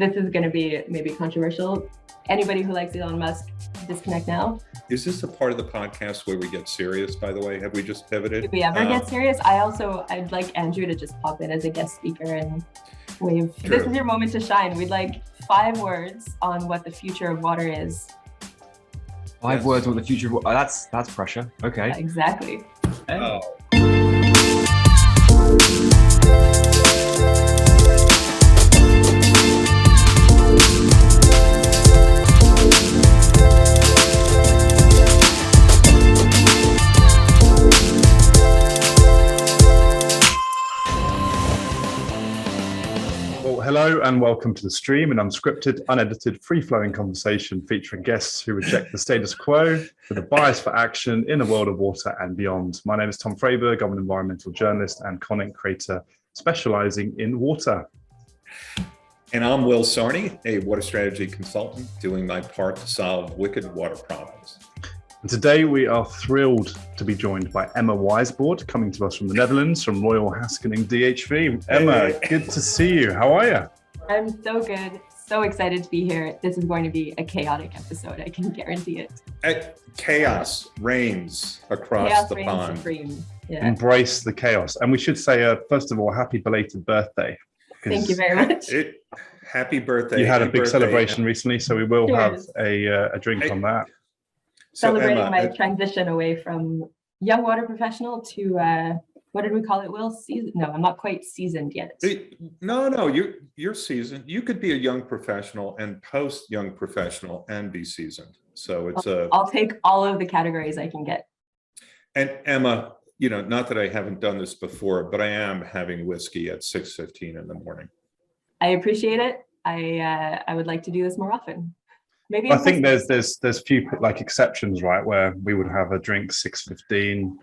this is going to be maybe controversial. Anybody who likes Elon Musk, disconnect now. Is this a part of the podcast where we get serious, by the way? Have we just pivoted? If we ever get serious, I'd like Andrew to just pop in as a guest speaker and wave. True. This is your moment to shine. We'd like 5 words on what the future of water is. 5 words on the future of water. That's pressure. Okay. Yeah, exactly. Oh. Hello and welcome to the stream, an unscripted, unedited, free-flowing conversation featuring guests who reject the status quo with a bias for action in the world of water and beyond. My name is Tom Freyberg. I'm an environmental journalist and content creator specializing in water. And I'm Will Sarni, a water strategy consultant, doing my part to solve wicked water problems. And today we are thrilled to be joined by Emma Weisbord, coming to us from the Netherlands, from Royal HaskoningDHV. Emma, good to see you. How are you? I'm so good. So excited to be here. This is going to be a chaotic episode. I can guarantee it. Chaos reigns across the pond. Supreme. Yeah. Embrace the chaos. And we should say, first of all, happy belated birthday. Thank you very much. Happy birthday. You had a big birthday. Celebration recently, so we will Cheers. have a drink on that. Celebrating Emma, my transition away from young water professional to what did we call it, Will? No, I'm not quite seasoned yet. No, you're seasoned. You could be a young professional and post young professional and be seasoned. So it's I'll take all of the categories I can get. And Emma, you know, not that I haven't done this before, but I am having whiskey at 6:15 in the morning. I appreciate it. I would like to do this more often. Maybe I think there's few like exceptions, right, where we would have a drink 6:15,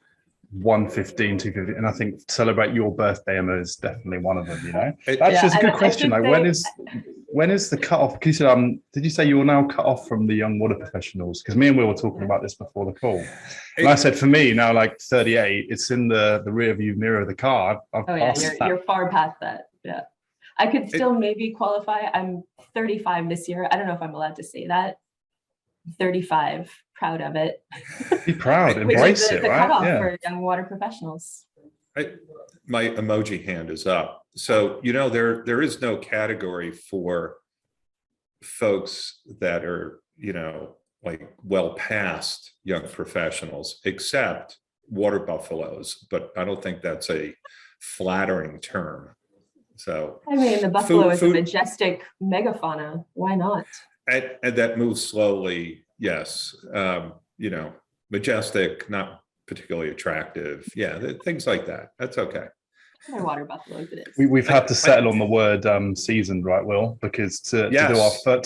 1:15, 2:15, and I think to celebrate your birthday, Emma, is definitely one of them. You know, that's just a good question. Like, when is the cutoff? Because did you say you will now cut off from the young water professionals? Because me and Will were talking about this before the call, and I said for me now, like 38, it's in the rear view mirror of the car. You're far past that. Yeah. I could still maybe qualify. I'm 35 this year. I don't know if I'm allowed to say that. 35, proud of it. Be proud, embrace it, the right? cutoff for young water professionals. My emoji hand is up. So, you know, there is no category for folks that are, you know, like well past young professionals, except water buffaloes. But I don't think that's a flattering term. So I mean, the buffalo is a majestic megafauna. Why not? And that moves slowly. Yes. You know, majestic, not particularly attractive. Yeah. Things like that. That's okay. They're water buffaloes. It is. We've had to settle on the word seasoned, right, Will? Because to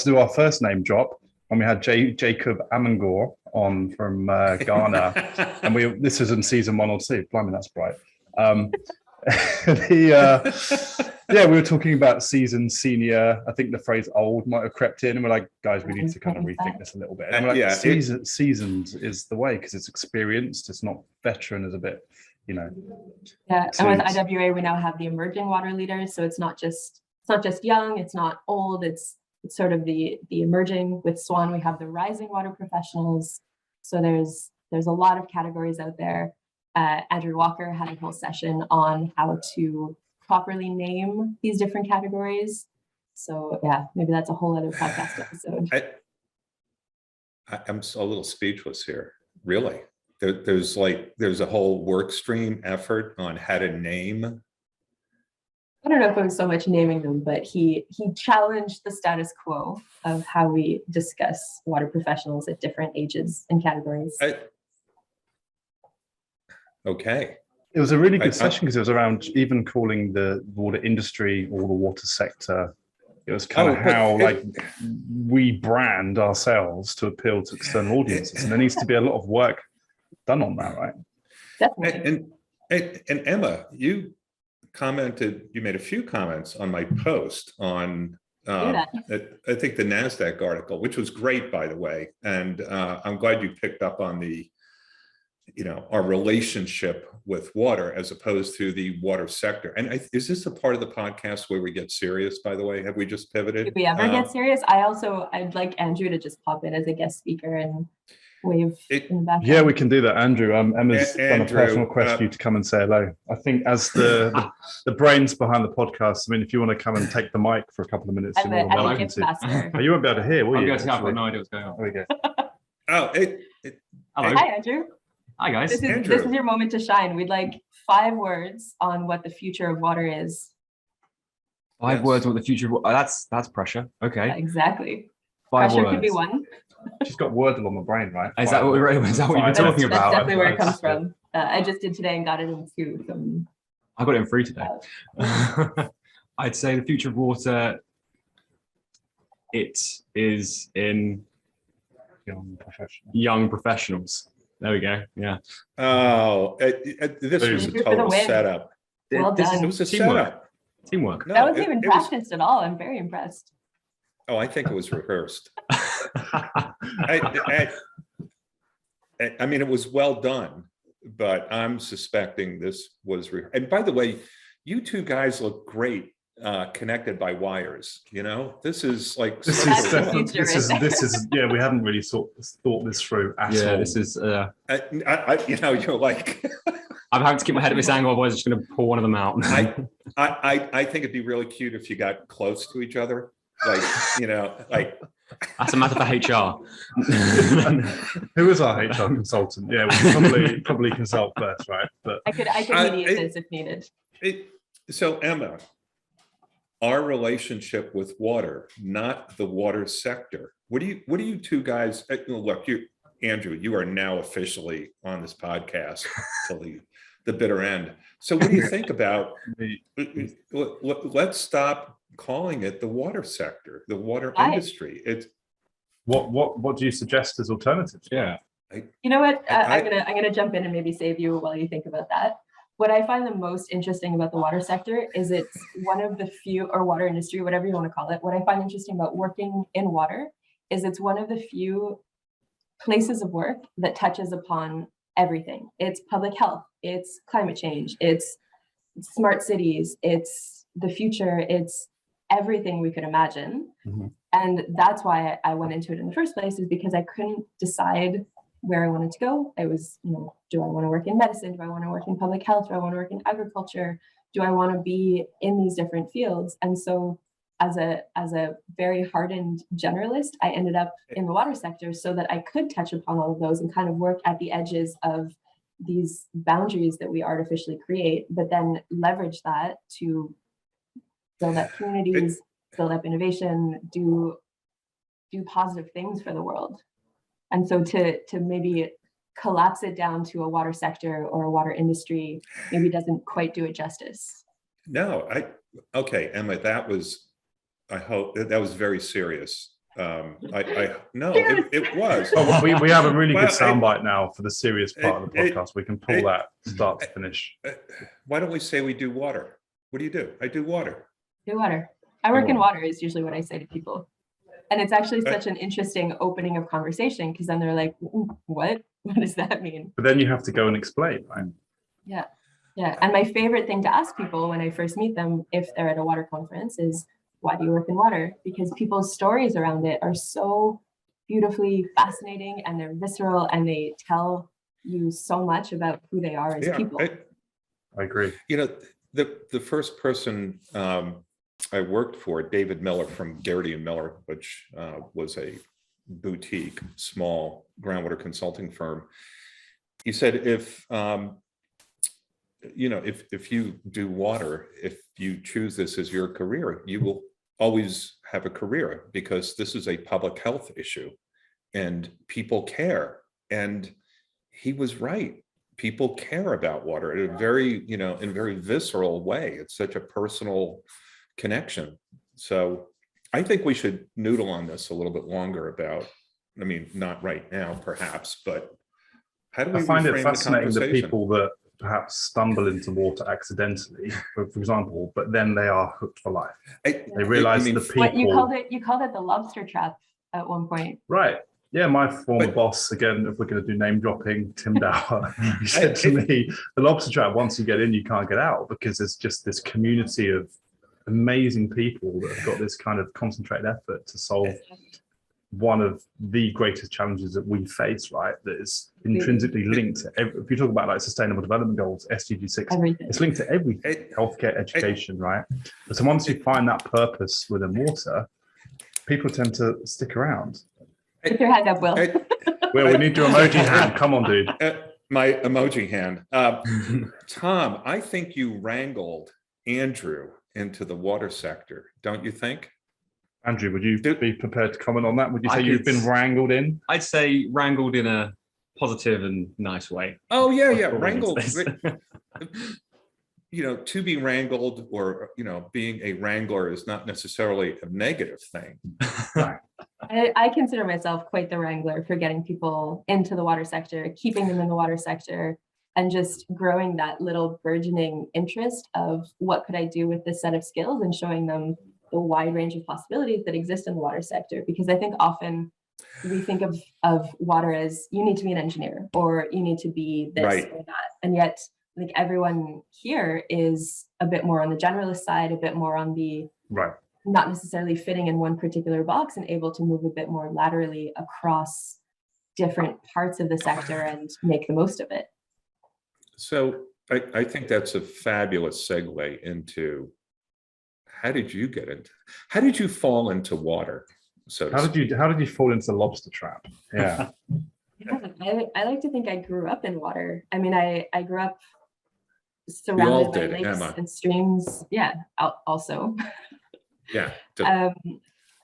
do our first name drop, when we had Jacob Amangor on from Ghana, and this was in season 1 or 2. Blimey, that's bright. We were talking about seasoned, senior. I think the phrase old might have crept in, and we're like, guys, we need to kind of rethink this a little bit. And we're like, seasoned is the way, because it's experienced. It's not veteran, is a bit, you know. Yeah, and with IWA, we now have the emerging water leaders, so it's not just young, it's not old, it's sort of the emerging. With SWAN, we have the rising water professionals. So there's a lot of categories out there. Andrew Walker had a whole session on how to properly name these different categories. So yeah, maybe that's a whole other podcast episode. I'm a little speechless here. Really, there's a whole work stream effort on how to name. I don't know if it was so much naming them, but he challenged the status quo of how we discuss water professionals at different ages and categories. Okay. It was a really good session because it was around even calling the water industry or the water sector. It was kind of how we brand ourselves to appeal to external audiences, and there needs to be a lot of work done on that, right? Definitely. And Emma, you made a few comments on my post on I think the NASDAQ article, which was great, by the way, and I'm glad you picked up on the our relationship with water as opposed to the water sector. And is this a part of the podcast where we get serious, by the way? Have we just pivoted? If we ever get serious, I'd like Andrew to just pop in as a guest speaker and wave in the background. Yeah, we can do that, Andrew. Emma's done a personal request for you to come and say hello. I think as the brains behind the podcast, I mean, if you want to come and take the mic for a couple of minutes, I'm a gift master. Oh, you won't be able to hear, will you? I've got no idea what's going on. There we go. Hello. Hi, Andrew. Hi, guys. This is your moment to shine. We'd like 5 words on what the future of water is. 5 words on what the future of water. That's pressure. Okay. Exactly. 5 Pressure words. could be one. She's got Wordle on the brain, right? Is that what you're talking about? That's definitely where it comes from. I just did today and got it in 2. So, I got it in 3 today. I'd say the future of water, it is in young professionals. There we go. Yeah. Oh, this was a total setup. Well done. It was a Teamwork. Setup. Teamwork. No, that wasn't even practiced at all. I'm very impressed. Oh, I think it was rehearsed. I mean, it was well done, but I'm suspecting this was and by the way, you 2 guys look great connected by wires. This is like this is yeah, we haven't really thought this through at all. This is you're like I'm having to keep my head at this angle, otherwise I'm just going to pull one of them out. I think it'd be really cute if you got close to each other. Like that's a matter for HR. Who is our HR consultant? Yeah, we should probably consult first, right? But I could mediate this if needed. So Emma, our relationship with water, not the water sector. What do you 2 guys? Look, Andrew, you are now officially on this podcast till the bitter end. So what do you think about? Let's stop calling it the water sector, the water industry. It's what do you suggest as alternatives? Yeah. You know what? I'm gonna jump in and maybe save you while you think about that. What I find the most interesting about the water sector is it's one of the few, or water industry, whatever you want to call it. What I find interesting about working in water is it's one of the few places of work that touches upon everything. It's public health, it's climate change, it's smart cities, it's the future, it's everything we could imagine. Mm-hmm. And that's why I went into it in the first place, is because I couldn't decide where I wanted to go. I was, do I want to work in medicine? Do I want to work in public health? Do I want to work in agriculture? Do I want to be in these different fields? And so as a very hardened generalist, I ended up in the water sector so that I could touch upon all of those and kind of work at the edges of these boundaries that we artificially create, but then leverage that to build up communities, build up innovation, do positive things for the world. And so to maybe collapse it down to a water sector or a water industry maybe doesn't quite do it justice. No, okay, Emma, I hope that was very serious. No, it was. Oh, we have a really good soundbite now for the serious part of the podcast. We can pull that start to finish. Why don't we say we do water? What do you do? I do water. Do water. I work in water is usually what I say to people. And it's actually such an interesting opening of conversation, because then they're like, what? What does that mean? But then you have to go and explain, right? Yeah. Yeah. And my favorite thing to ask people when I first meet them, if they're at a water conference, is why do you work in water? Because people's stories around it are so beautifully fascinating, and they're visceral, and they tell you so much about who they are as people. I agree. The first person I worked for, David Miller from Garrity and Miller, which was a boutique, small groundwater consulting firm. He said, if you do water, if you choose this as your career, you will always have a career, because this is a public health issue and people care. And he was right. People care about water in a very, in a very visceral way. It's such a personal connection. So I think we should noodle on this a little bit longer about, not right now perhaps, but how do we find it fascinating the people that perhaps stumble into water accidentally, for example, but then they are hooked for life. They realize the people. You called it the lobster trap at one point. Right. Yeah, my former boss, again, if we're going to do name dropping, Tim Dower, he said to me, the lobster trap, once you get in, you can't get out, because there's just this community of amazing people that have got this kind of concentrated effort to solve one of the greatest challenges that we face, right? That is intrinsically linked to if you talk about like sustainable development goals, SDG 6, it's linked to everything, healthcare, education, right? But so once you find that purpose within water, people tend to stick around. Put your hand up, Will. Will, we need your emoji hand. Come on, dude. My emoji hand. Tom, I think you wrangled Andrew into the water sector, don't you think? Andrew, would you be prepared to comment on that? Would you say you've been wrangled in? I'd say wrangled in a positive and nice way. Oh, yeah, wrangled. You know, to be wrangled, or, you know, being a wrangler is not necessarily a negative thing. I consider myself quite the wrangler for getting people into the water sector, keeping them in the water sector, and just growing that little burgeoning interest of what could I do with this set of skills, and showing them the wide range of possibilities that exist in the water sector. Because I think often we think of water as you need to be an engineer, or you need to be this or that. And yet I think everyone here is a bit more on the generalist side, a bit more on the not necessarily fitting in one particular box, and able to move a bit more laterally across different parts of the sector and make the most of it. So I think that's a fabulous segue into how did you fall into water? So how did you fall into the lobster trap? Yeah. I like to think I grew up in water. I mean, I grew up surrounded by lakes and streams. Yeah, also. Yeah.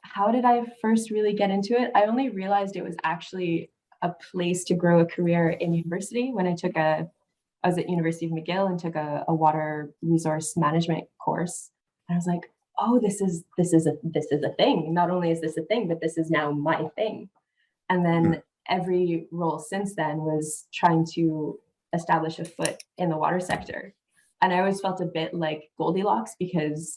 How did I first really get into it? I only realized it was actually a place to grow a career in university when I was at University of McGill and took a water resource management course. And I was like, oh, this is a thing. Not only is this a thing, but this is now my thing. And then every role since then was trying to establish a foot in the water sector. And I always felt a bit like Goldilocks, because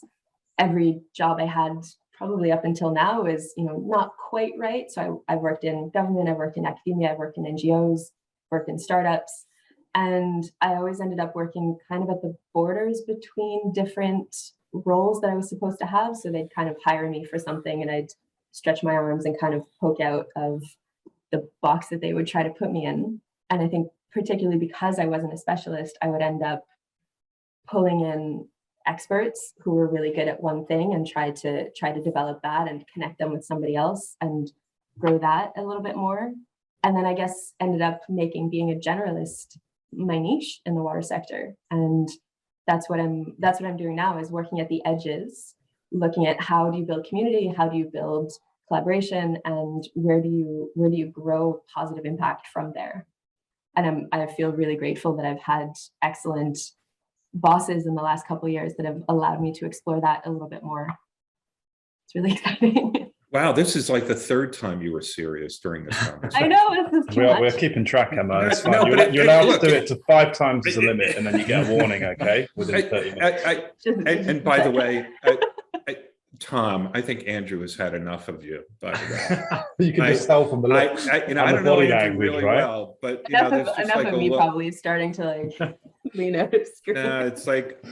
every job I had probably up until now is, you know, not quite right. So I've worked in government, I've worked in academia, I've worked in NGOs, worked in startups. And I always ended up working kind of at the borders between different roles that I was supposed to have. So they'd kind of hire me for something and I'd stretch my arms and kind of poke out of the box that they would try to put me in. And I think particularly because I wasn't a specialist, I would end up pulling in experts who were really good at one thing and try to develop that and connect them with somebody else and grow that a little bit more. And then I guess ended up being a generalist my niche in the water sector. And that's what I'm doing now, is working at the edges, looking at how do you build community, how do you build collaboration, and where do you grow positive impact from there. And I feel really grateful that I've had excellent bosses in the last couple of years that have allowed me to explore that a little bit more. It's really exciting. Wow, this is like the third time you were serious during this conversation. I know, this is too much. We're keeping track, Emma. It's fine. No, you're allowed to do it to 5 times as a limit, and then you get a warning, okay? Within 30 minutes. And by the way, Tom, I think Andrew has had enough of you, by the way. You can just tell from the look. I don't know Andrew really well, but you know, there's just enough like of me probably starting to like lean out of screen. It's like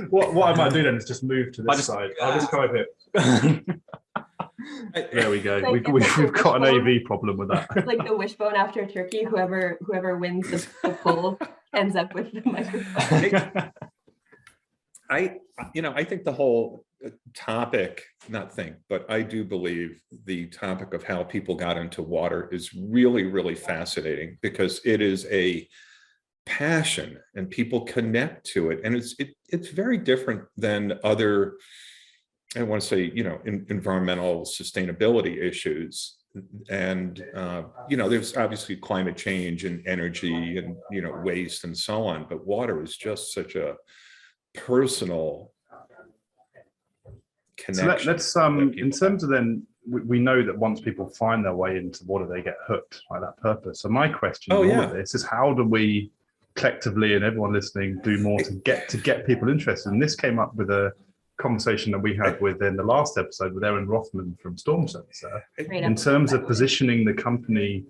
what I might do then is just move to this side. I'll just come over here. There we go. Like, We've got an AV problem with that. Like the wishbone after a turkey. Whoever wins the poll ends up with the microphone. I think the whole topic, but I do believe the topic of how people got into water is really, really fascinating, because it is a passion and people connect to it. And it's very different than other, I want to say, environmental sustainability issues. And, there's obviously climate change and energy and, waste and so on, but water is just such a personal connection. So let's in terms of then, we know that once people find their way into water, they get hooked by that purpose. So my question in all of this is, how do we collectively, and everyone listening, do more to get people interested? And this came up with a conversation that we had within the last episode with Erin Rothman from Storm Sensor, Great in terms episode, of positioning the company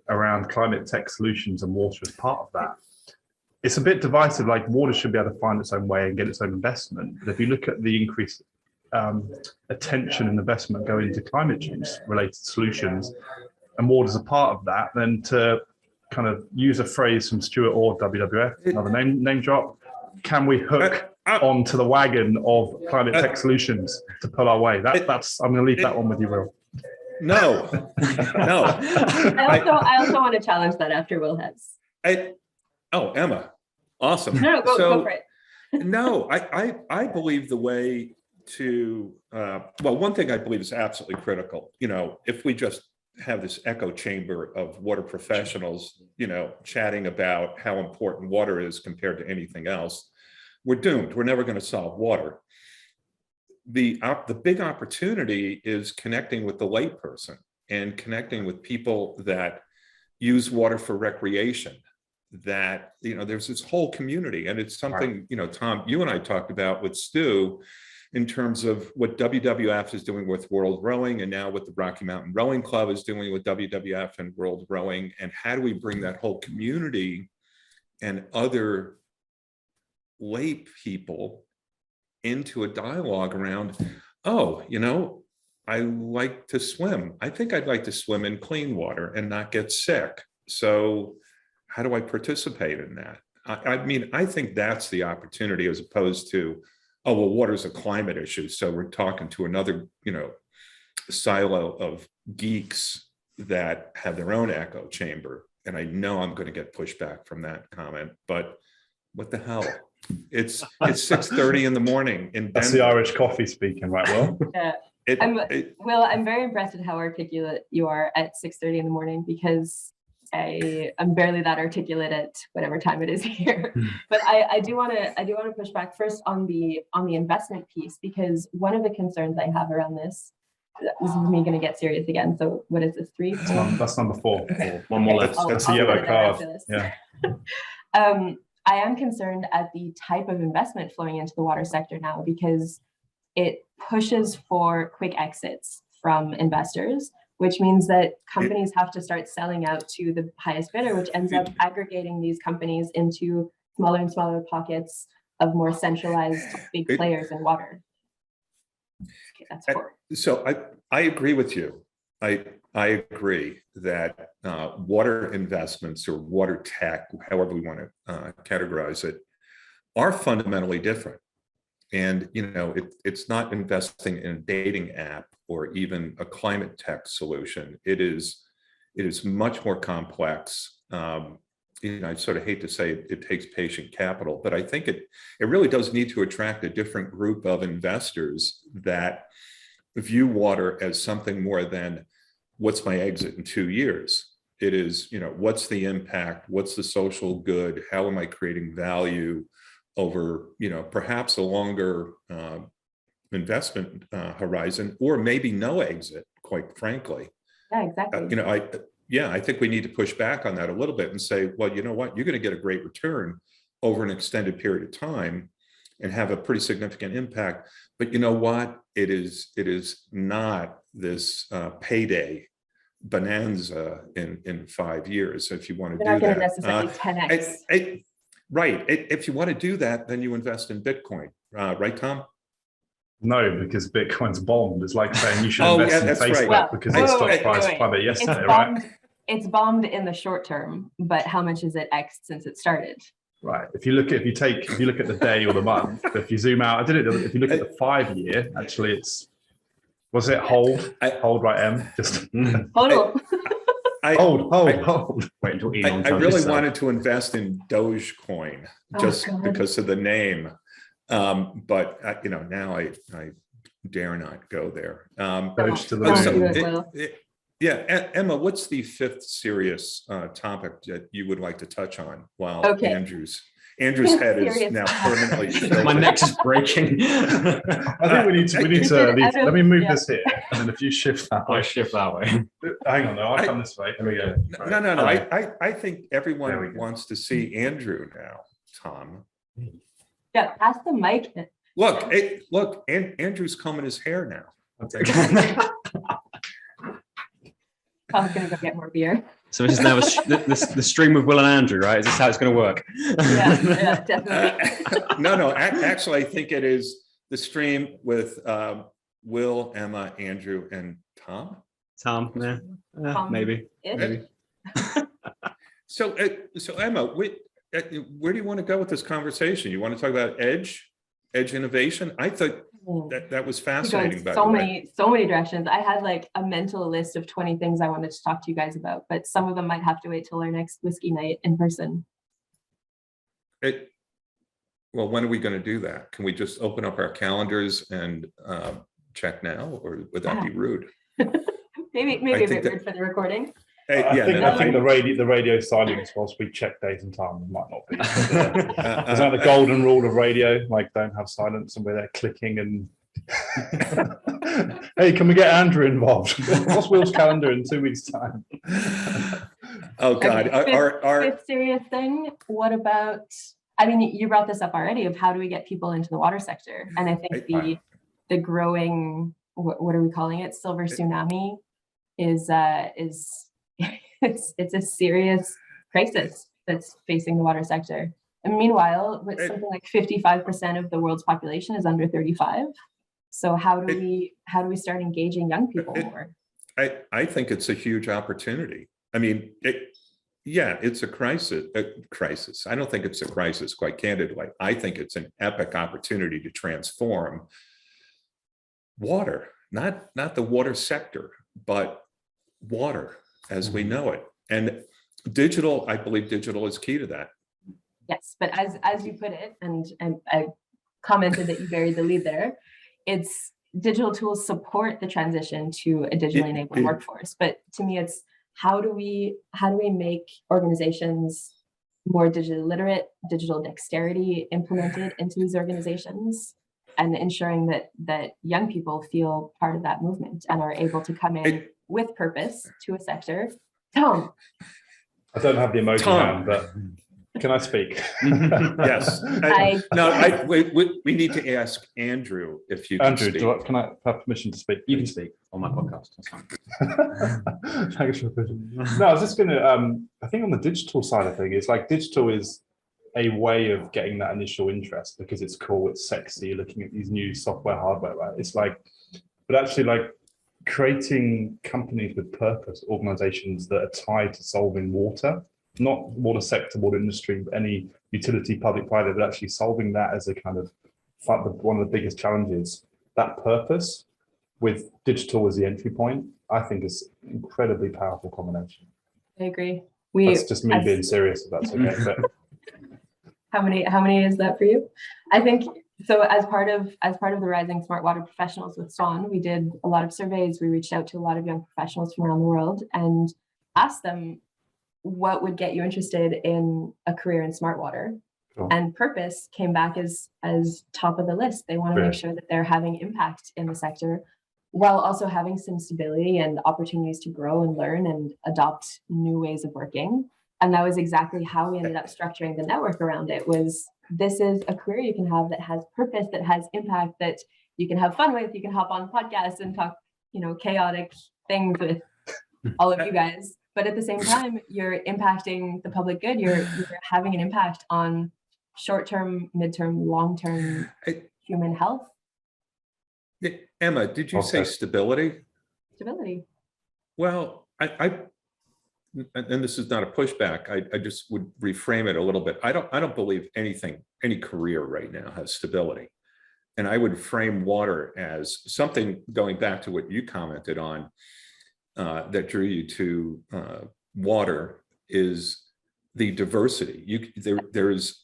around climate tech solutions and water as part of that. It's a bit divisive, like water should be able to find its own way and get its own investment. But if you look at the increased attention and investment going into climate change related solutions, and water is a part of that, then to kind of use a phrase from Stuart Ord, WWF, another name drop, can we hook onto the wagon of climate tech solutions to pull our way? That's I'm going to leave that one with you, Will. No, no. I also want to challenge that after Will has. Emma, awesome. No, go for it. No, I believe the way to, well, one thing I believe is absolutely critical, if we just have this echo chamber of water professionals, chatting about how important water is compared to anything else, we're doomed. We're never going to solve water. The big opportunity is connecting with the layperson and connecting with people that use water for recreation, that, there's this whole community. And it's something, Tom, you and I talked about with Stu in terms of what WWF is doing with World Rowing, and now what the Rocky Mountain Rowing Club is doing with WWF and World Rowing. And how do we bring that whole community and other lay people into a dialogue around, I like to swim. I think I'd like to swim in clean water and not get sick. So how do I participate in that? I think that's the opportunity, as opposed to, water's a climate issue. So we're talking to another, silo of geeks that have their own echo chamber. And I know I'm going to get pushback from that comment, but what the hell? It's 6:30 in the morning in Denver. That's the Irish coffee speaking, right, Will? Will, I'm very impressed at how articulate you are at 6:30 in the morning, because I'm barely that articulate at whatever time it is here. But I do want to push back first on the investment piece, because one of the concerns I have around this is me going to get serious again. So what is this, 3? That's number 4. Okay. One more left. That's a yellow card. Yeah. I am concerned at the type of investment flowing into the water sector now, because it pushes for quick exits from investors, which means that companies have to start selling out to the highest bidder, which ends up aggregating these companies into smaller and smaller pockets of more centralized big players in water. Okay, that's 4. So I agree with you. I agree that water investments, or water tech, however we want to categorize it, are fundamentally different. And it's not investing in a dating app or even a climate tech solution. It is much more complex. I sort of hate to say it takes patient capital, but I think it really does need to attract a different group of investors that view water as something more than what's my exit in 2 years. It is, what's the impact? What's the social good? How am I creating value over, perhaps a longer investment horizon, or maybe no exit, quite frankly. Yeah, exactly. I think we need to push back on that a little bit and say, well, you know what, you're going to get a great return over an extended period of time and have a pretty significant impact. But you know what? It is not this payday bonanza in 5 years. If you want to do that, necessarily 10x. Right. If you want to do that, then you invest in Bitcoin, right, Tom? No, because Bitcoin's bombed. It's like saying you should invest in Facebook because the stock price plummeted yesterday, right? It's bombed in the short term, but how much is it X since it started? Right. If you look at the day or the month, if you zoom out, if you look at the 5 year, actually was it hold right, Em? Just Hold. Hold. Wait until Elon I really wanted to invest in Dogecoin just because of the name. But now I dare not go there. Doge to the moon. Yeah, Emma, what's the 5th serious topic that you would like to touch on while Andrew's head is now permanently tilted? My neck is breaking. I think we need to leave. Let me move this here, and then if you shift that way. I shift that way. Hang on, no, I'll come this way. Here we go. Right. No. I think everyone wants to see Andrew now, Tom. Yeah, pass the mic. look, Andrew's combing his hair now. Tom's gonna go get more beer. So this is now the stream with Will and Andrew, right? Is this how it's going to work? Yeah, definitely. No, actually, I think it is the stream with Will, Emma, Andrew, and Tom. Tom, yeah, maybe. So Emma, where do you want to go with this conversation? You want to talk about edge innovation? I thought that was fascinating. So many directions. I had like a mental list of 20 things I wanted to talk to you guys about, but some of them might have to wait till our next whiskey night in person. Well, when are we going to do that? Can we just open up our calendars and check now, or would that be rude? maybe a bit rude for the recording. I think the radio silence whilst we check date and time might not be. Is that the golden rule of radio? Like, don't have silence, and we're there clicking and. Hey, can we get Andrew involved? What's Will's calendar in 2 weeks' time? Oh God! Fifth serious thing. What about? I mean, you brought this up already. Of how do we get people into the water sector? And I think the growing, what are we calling it? Silver tsunami is it's a serious crisis that's facing the water sector. And meanwhile, with something like 55% of the world's population is under 35. So how do we start engaging young people more? I think it's a huge opportunity. I mean, it's a crisis. I don't think it's a crisis, quite candidly. I think it's an epic opportunity to transform water, not the water sector, but water as we know it. And digital, I believe digital is key to that. Yes, but as you put it, and I commented that you buried the lead there, it's digital tools support the transition to a digitally enabled workforce. But to me, it's how do we make organizations more digitally literate, digital dexterity implemented into these organizations, and ensuring that young people feel part of that movement and are able to come in with purpose to a sector. Tom. I don't have the emoji hand, but can I speak? Yes. We need to ask Andrew if you can speak. Andrew, can I have permission to speak? You can speak on my podcast. Thanks for pushing. No, I was just going to, I think on the digital side of things, it's like digital is a way of getting that initial interest because it's cool, it's sexy, looking at these new software, hardware, right? It's like, but actually like creating companies with purpose, organizations that are tied to solving water, not water sector, water industry, any utility, public, private, but actually solving that as a kind of one of the biggest challenges. That purpose with digital as the entry point, I think is an incredibly powerful combination. I agree. That's just me being serious, if that's okay. But how many is that for you? I think so. As part of the Rising Smart Water Professionals with SWAN, we did a lot of surveys. We reached out to a lot of young professionals from around the world and asked them what would get you interested in a career in smart water. Cool. And purpose came back as top of the list. They want to make sure that they're having impact in the sector while also having some stability and opportunities to grow and learn and adopt new ways of working. And that was exactly how we ended up structuring the network around it. Was this is a career you can have that has purpose, that has impact, that you can have fun with. You can hop on podcasts and talk, chaotic things with all of you guys. But at the same time, you're impacting the public good. You're having an impact on short-term, mid-term, long-term human health. Emma, did you say stability? Stability. Well, and this is not a pushback. I just would reframe it a little bit. I don't believe any career right now has stability. And I would frame water as something, going back to what you commented on, that drew you to water, is the diversity. There is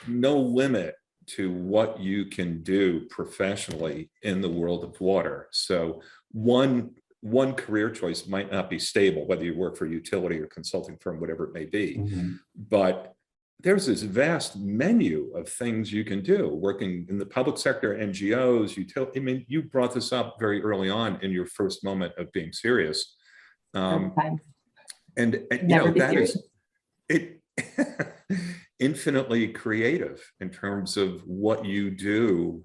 no limit to what you can do professionally in the world of water. So one career choice might not be stable, whether you work for a utility or consulting firm, whatever it may be. Mm-hmm. But there's this vast menu of things you can do, working in the public sector, NGOs, utility. I mean, you brought this up very early on in your first moment of being serious. And that is it. infinitely creative in terms of what you do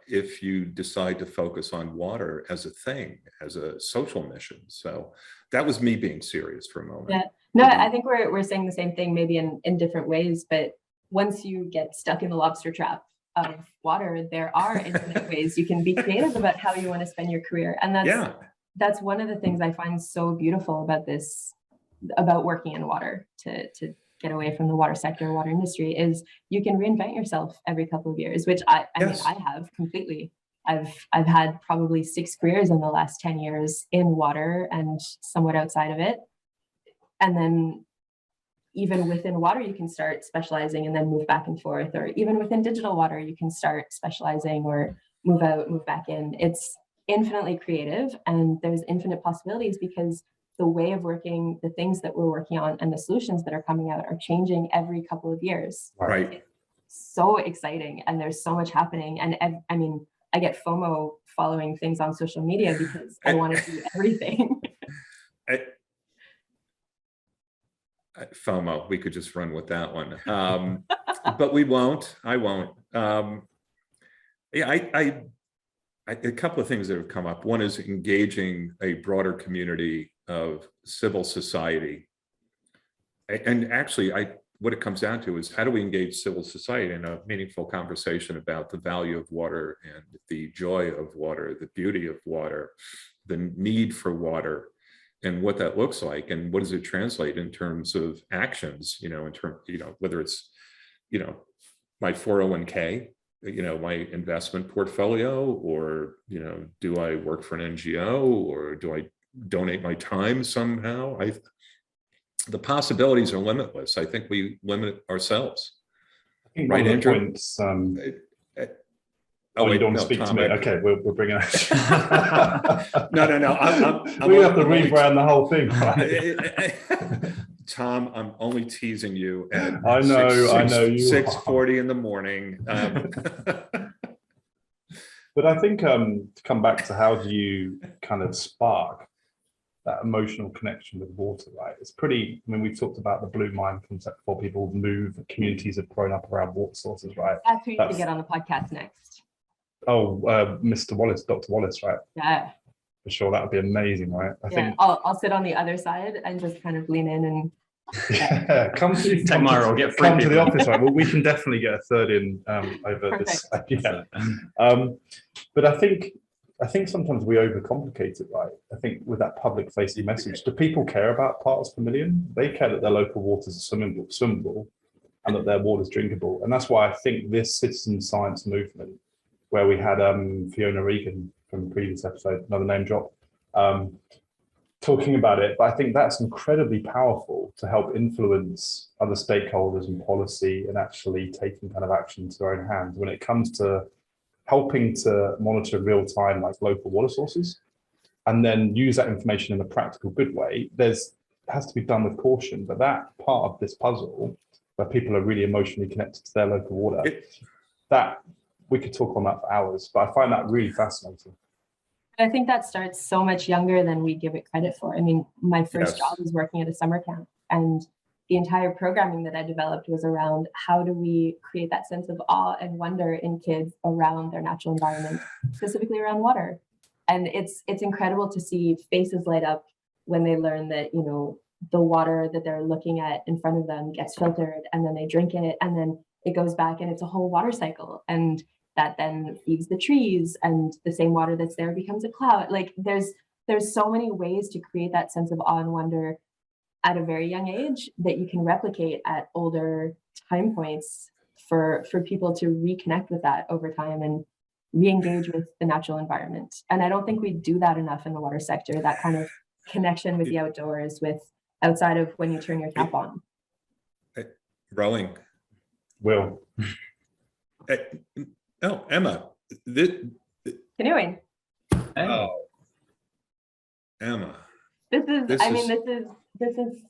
if you decide to focus on water as a thing, as a social mission. So that was me being serious for a moment. Yeah, no, I think we're saying the same thing, maybe in different ways, but once you get stuck in the lobster trap of water, there are infinite ways you can be creative about how you want to spend your career. And that's one of the things I find so beautiful about this, about working in water, to get away from the water sector, water industry, is you can reinvent yourself every couple of years, which I mean, I have completely. I've had probably 6 careers in the last 10 years in water and somewhat outside of it. And then even within water, you can start specializing and then move back and forth, or even within digital water, you can start specializing or move out, move back in. It's infinitely creative, and there's infinite possibilities because the way of working, the things that we're working on and the solutions that are coming out are changing every couple of years. Right. It's so exciting, and there's so much happening. And I mean, I get FOMO following things on social media because I want to do everything. FOMO, we could just run with that one. But we won't. I won't. A couple of things that have come up. One is engaging a broader community of civil society. And actually, what it comes down to is, how do we engage civil society in a meaningful conversation about the value of water and the joy of water, the beauty of water, the need for water, and what that looks like, and what does it translate in terms of actions, whether it's, my 401k, my investment portfolio, or, do I work for an NGO, or do I donate my time somehow? The possibilities are limitless. I think we limit ourselves. I think right, one of the Andrew? points, you don't want to speak Tom, to me. Okay, we'll bring it. No. We have to rebrand the whole thing, right? Tom, I'm only teasing you at I know you 6:40 in the morning. But I think to come back to how do you kind of spark that emotional connection with water, right? It's pretty, I mean, we've talked about the blue mind concept before. People move, communities have grown up around water sources, right? That's who you should get on the podcast next. Oh, Mr. Wallace, Dr. Wallace, right? Yeah. For sure, that would be amazing, right? I think I'll sit on the other side and just kind of lean in and come to the office, right? Well, we can definitely get a third in over Perfect. this. Yeah. But I think sometimes we overcomplicate it, right? I think with that public facing message, do people care about parts per million? They care that their local waters are swimmable and that their water's drinkable. And that's why I think this citizen science movement, where we had Fiona Regan from the previous episode, another name drop, talking about it, but I think that's incredibly powerful to help influence other stakeholders and policy, and actually taking kind of action into their own hands when it comes to helping to monitor in real time, like local water sources, and then use that information in a practical, good way. It has to be done with caution, but that part of this puzzle, where people are really emotionally connected to their local water, that we could talk on that for hours, but I find that really fascinating. I think that starts so much younger than we give it credit for. I mean, my first job was working at a summer camp, and the entire programming that I developed was around how do we create that sense of awe and wonder in kids around their natural environment, specifically around water. And it's incredible to see faces light up when they learn that, the water that they're looking at in front of them gets filtered, and then they drink it, and then it goes back, and it's a whole water cycle. And that then feeds the trees, and the same water that's there becomes a cloud. Like there's so many ways to create that sense of awe and wonder at a very young age that you can replicate at older time points for people to reconnect with that over time and re-engage with the natural environment. And I don't think we do that enough in the water sector, that kind of connection with the outdoors, with outside of when you turn your tap on. Rowing. Will. Oh, Emma. Canoeing. Oh, Emma. This is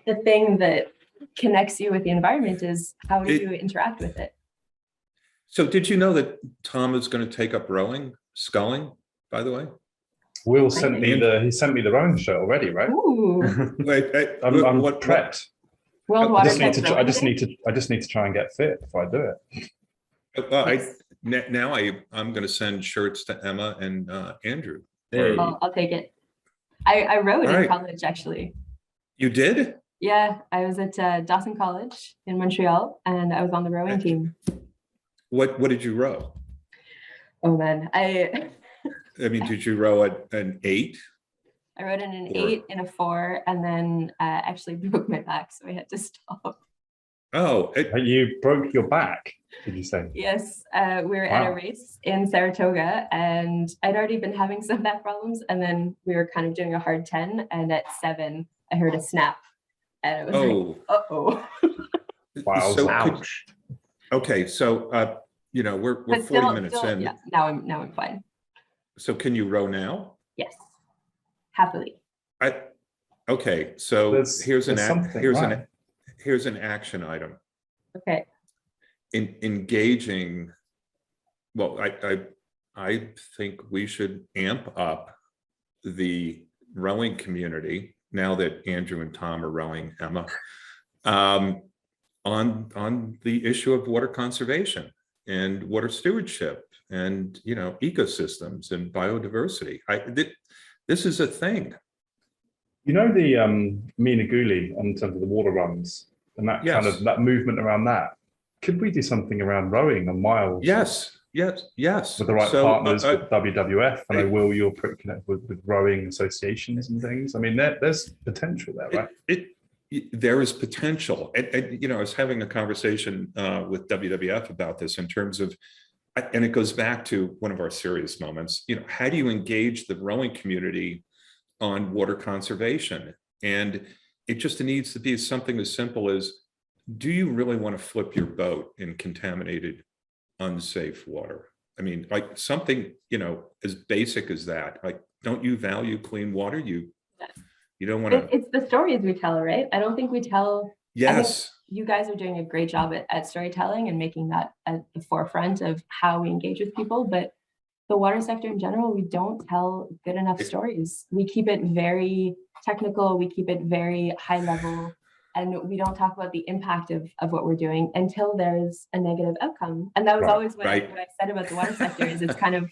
the thing that connects you with the environment, is how do you interact with it? So did you know that Tom is going to take up rowing, sculling, by the way? Will sent me the rowing shirt already, right? Ooh. Wait, I'm prepped. World I Water just Tech need Rowing I just Day? need to try and get fit before I do it. Well, Yes. now I'm going to send shirts to Emma and Andrew. Hey. I'll take it. I rowed All in right. college, actually. You did? Yeah, I was at Dawson College in Montreal, and I was on the rowing team. What did you row? Oh man, I mean, did you row at an 8? I rowed in an Or- 8, in a 4, and then actually broke my back, so I had to stop. Oh, You broke your back, did you say? Yes, we were at a Wow. race in Saratoga, and I'd already been having some back problems, and then we were kind of doing a hard 10, and at 7, I heard a snap, and I was like, uh-oh. Wow. So Ouch. okay, so we're But 40 minutes in. yeah, now I'm fine. So can you row now? Yes, happily. Okay, so There's here's something, right. here's an action item. Okay. In engaging, well, I think we should amp up the rowing community now that Andrew and Tom are rowing, Emma, on the issue of water conservation and water stewardship and ecosystems and biodiversity. This is a thing. You know the Minaguli in terms of the water runs and that kind Yes. of that movement around that. Could we do something around rowing and miles? Yes. With the right partners, with WWF. I know, Will, you're pretty connected with rowing associations and things. I mean, there's potential there, right? There is potential. And I was having a conversation with WWF about this in terms of, and it goes back to one of our serious moments, how do you engage the rowing community on water conservation? And it just needs to be something as simple as, do you really want to flip your boat in contaminated, unsafe water? I mean, like something, as basic as that. Like, don't you value clean water? You don't want to. It's the stories we tell, right? I don't think we tell. Yes. You guys are doing a great job at storytelling and making that at the forefront of how we engage with people. But the water sector in general, we don't tell good enough stories. We keep it very technical. We keep it very high level. And we don't talk about the impact of what we're doing until there's a negative outcome. And that was always what I said about the water sector is it's kind of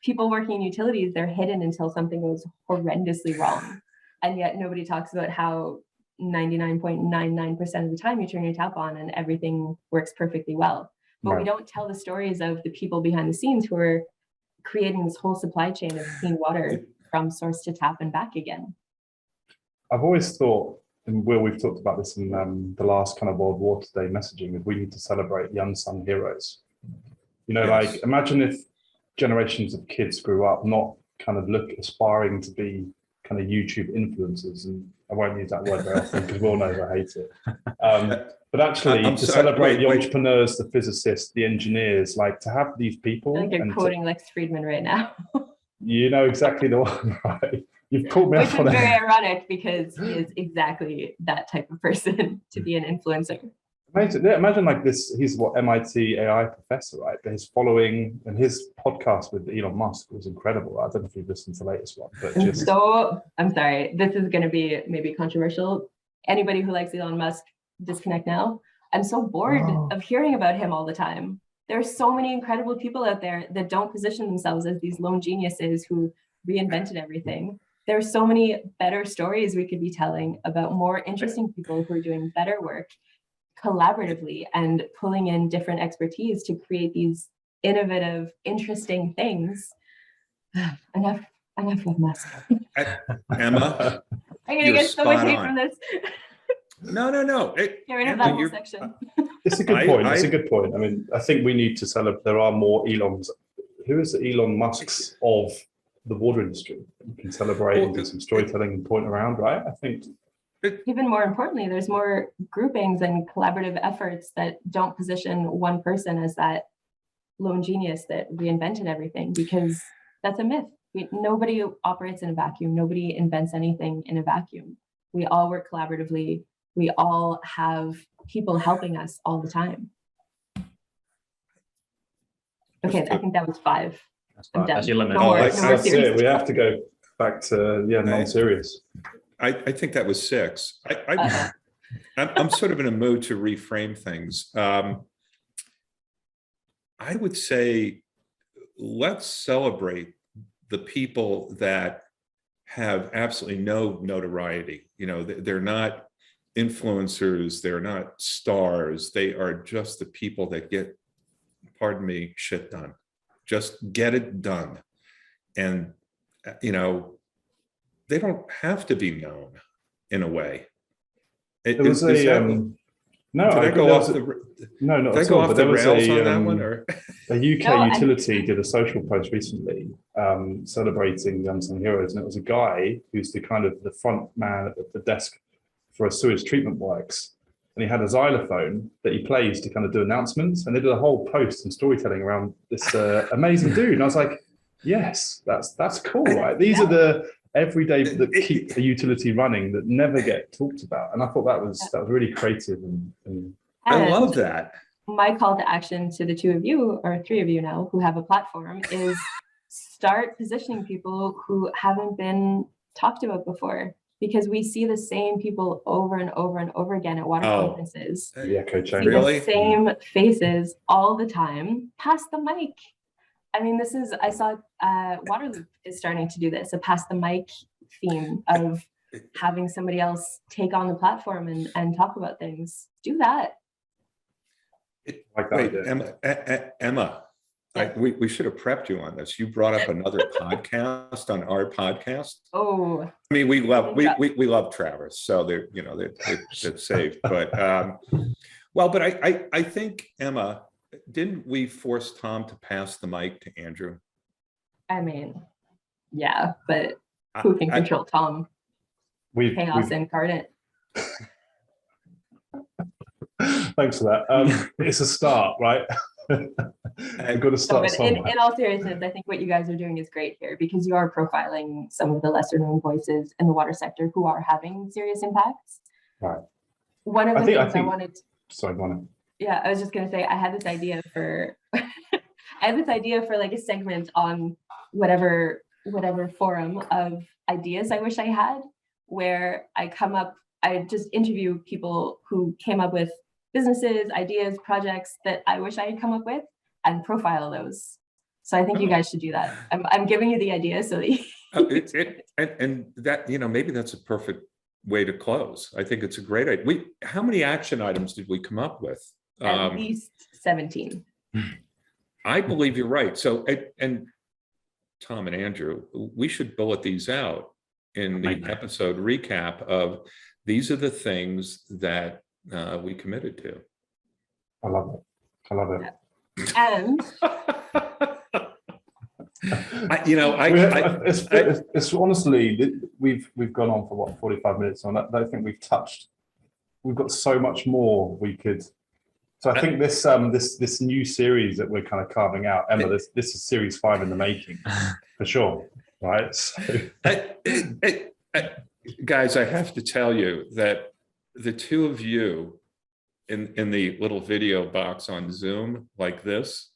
people working in utilities, they're hidden until something goes horrendously wrong. And yet nobody talks about how 99.99% of the time you turn your tap on and everything works perfectly well. But we don't tell the stories of the people behind the scenes who are creating this whole supply chain of clean water from source to tap and back again. I've always thought, and Will, we've talked about this in the last kind of World Water Day messaging, that we need to celebrate the unsung heroes. Like imagine if generations of kids grew up not kind of aspiring to be kind of YouTube influencers, and I won't use that word very often because Will knows I hate it. But actually to celebrate the entrepreneurs, the physicists, the engineers, like to have these people. I think you're quoting Lex Friedman right now. You know exactly the one, right? You've called me Which up is on it. very ironic because he is exactly that type of person to be an influencer. Imagine like this, he's what MIT AI professor, right? But his following and his podcast with Elon Musk was incredible. I don't know if you've listened to the latest one, but just So I'm sorry, this is going to be maybe controversial. Anybody who likes Elon Musk, disconnect now. I'm so bored of hearing about him all the time. There are so many incredible people out there that don't position themselves as these lone geniuses who reinvented everything. There are so many better stories we could be telling about more interesting people who are doing better work collaboratively and pulling in different expertise to create these innovative, interesting things. Enough with Musk. Emma, I'm gonna get so much hate from this. No. Get rid of that whole section. It's a good point. It's a good point. I mean, I think we need to celebrate. There are more Elons. Who is the Elon Musks of the water industry? You can celebrate and do some storytelling and point around, right? I think. Even more importantly, there's more groupings and collaborative efforts that don't position one person as that lone genius that reinvented everything, because that's a myth. Nobody operates in a vacuum. Nobody invents anything in a vacuum. We all work collaboratively. We all have people helping us all the time. Okay, I think that was 5. I'm done. That's your limit. No more That's serious it. We have to go back to non-serious. I think that was 6. I'm sort of in a mood to reframe things. I would say, let's celebrate the people that have absolutely no notoriety. You know, they're not influencers, they're not stars, they are just the people that get, pardon me, shit done. Just get it done. And, you know, they don't have to be known in a way. There was a, no, did I go off the, no, not did I at go all, off but the there was rails a, on that one, or? a UK No, utility did a social post recently celebrating the unsung heroes, and it was a guy who's the kind of the front man at the desk for a sewage treatment works, and he had a xylophone that he plays to kind of do announcements, and they did a whole post and storytelling around this amazing dude, and I was like, yes, that's cool, right? These are the everyday that keep a utility running that never get talked about, and I thought that was really creative and I love that. My call to action to the two of you, or three of you now, who have a platform, is start positioning people who haven't been talked about before, because we see the same people over and over and over again at water conferences. the echo See chamber. Really? the same faces all the time. Pass the mic. I mean, I saw Waterloop is starting to do this, a pass the mic theme of having somebody else take on the platform and talk about things. Do that. Like that Wait, idea. Emma, we should have prepped you on this. You brought up another podcast on our podcast. Oh, I mean, we love Travis, so they're, you know, they're safe. But well, but I think, Emma, didn't we force Tom to pass the mic to Andrew? I mean, yeah, but who can control Tom? Chaos incarnate. Thanks for that. It's a start, right? We've got to start somewhere. In all seriousness, I think what you guys are doing is great here, because you are profiling some of the lesser known voices in the water sector who are having serious impacts. Right. One of the things I wanted. Sorry, go on. Yeah, I was just gonna say I had this idea for like a segment on whatever forum of ideas I wish I had, where I just interview people who came up with businesses, ideas, projects that I wish I had come up with, and profile those. So I think you guys should do that. I'm giving you the idea so that and that, you know, maybe that's a perfect way to close. I think it's a great idea. How many action items did we come up with? At least 17. I believe you're right. So, and Tom and Andrew, we should bullet these out in the episode recap of these are the things that we committed to. I love it. I love it. And it's honestly, we've gone on for what, 45 minutes on that. I don't think we've got so much more we could. So I think this new series that we're kind of carving out, Emma, this is series 5 in the making for sure, right? So. Guys, I have to tell you that the two of you in the little video box on Zoom like this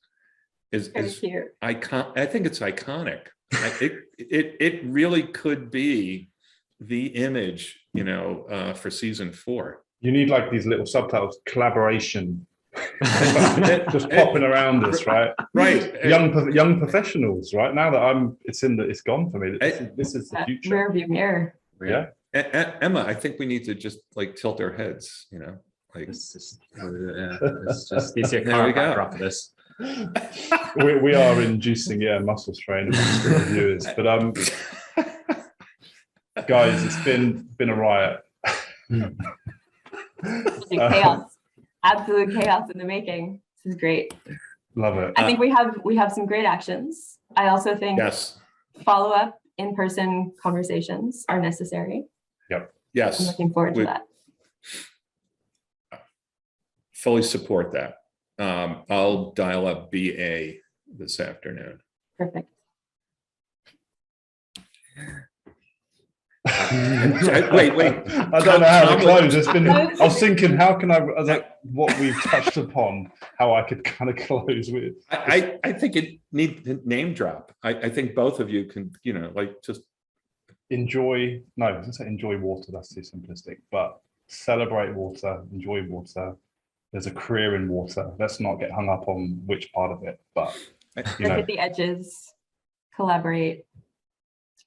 is cute. I think it's iconic. It really could be the image, you know, for season 4. You need like these little subtitles, collaboration, just popping around us, right? Right. Young professionals, right? Now that it's gone for me. This is the future. Rear view mirror. Yeah. Emma, I think we need to just like tilt our heads, you know, like It's just needs to There we go. after this. we are inducing muscle strain amongst the reviewers, but guys, it's been a riot. Chaos, absolute chaos in the making. This is great. Love it. I think we have some great actions. I also think follow-up in-person conversations are necessary. Yep. Yes. I'm looking forward to that. Fully support that. I'll dial up BA this afternoon. Perfect. Wait. I don't know how to close. I was thinking, how can I was like what we've touched upon, how I could kind of close with. I think it needs name drop. I think both of you can, you know, like just enjoy. No, I was gonna say enjoy water. That's too simplistic. But celebrate water, enjoy water. There's a career in water. Let's not get hung up on which part of it, but you Look know, at the edges, collaborate,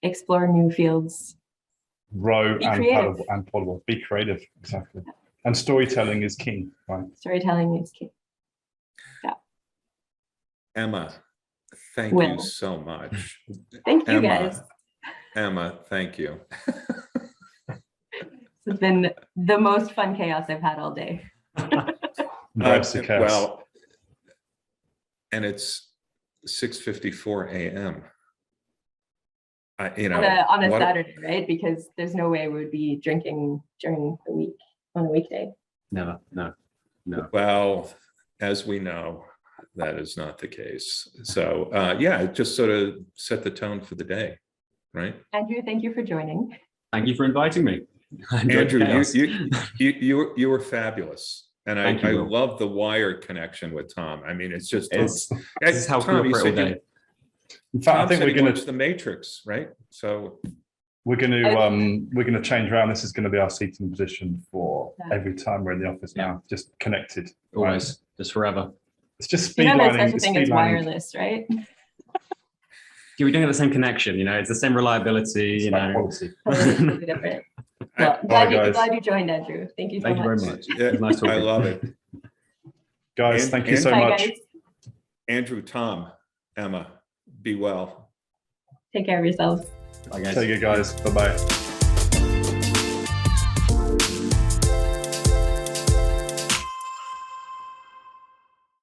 explore new fields. row Be and creative. paddle and paddle. Be creative, exactly. And storytelling is key, right? Storytelling is key. Emma, thank Will. you so much. Thank you, Emma, guys. Emma, thank you. This has been the most fun chaos I've had all day. Embrace the chaos. Well, and it's 6:54 a.m. You know, On a what- Saturday, right? Because there's no way we would be drinking during the week on a weekday. Never. No. Well, as we know, that is not the case. So yeah, it just sort of set the tone for the day, right? Andrew, thank you for joining. Thank you for inviting me. I enjoyed Andrew, chaos. you were fabulous. And I Thank you, Will. love the wired connection with Tom. I mean, it's just, This is how Tom, we you operate all said day. In fact, I Tom think said we're he gonna watched The Matrix, right? So we're gonna change around. This is gonna be our seating position for every time we're in the office now. Just connected. right? Always, just forever. It's just You speed know, there's lining. such a It's thing speed as lining. wireless, right? Yeah, we don't have the same connection, you know, it's the same reliability, It's you about know. quality. Totally different. Well, guys. glad you joined, Andrew. Thank you so Thank you much. very much. yeah, It was nice I talking. love it. Guys, And- thank you so and- Bye, much. guys. Andrew, Tom, Emma, be well. Take care of yourselves. Bye, guys. Take it, guys. Bye bye.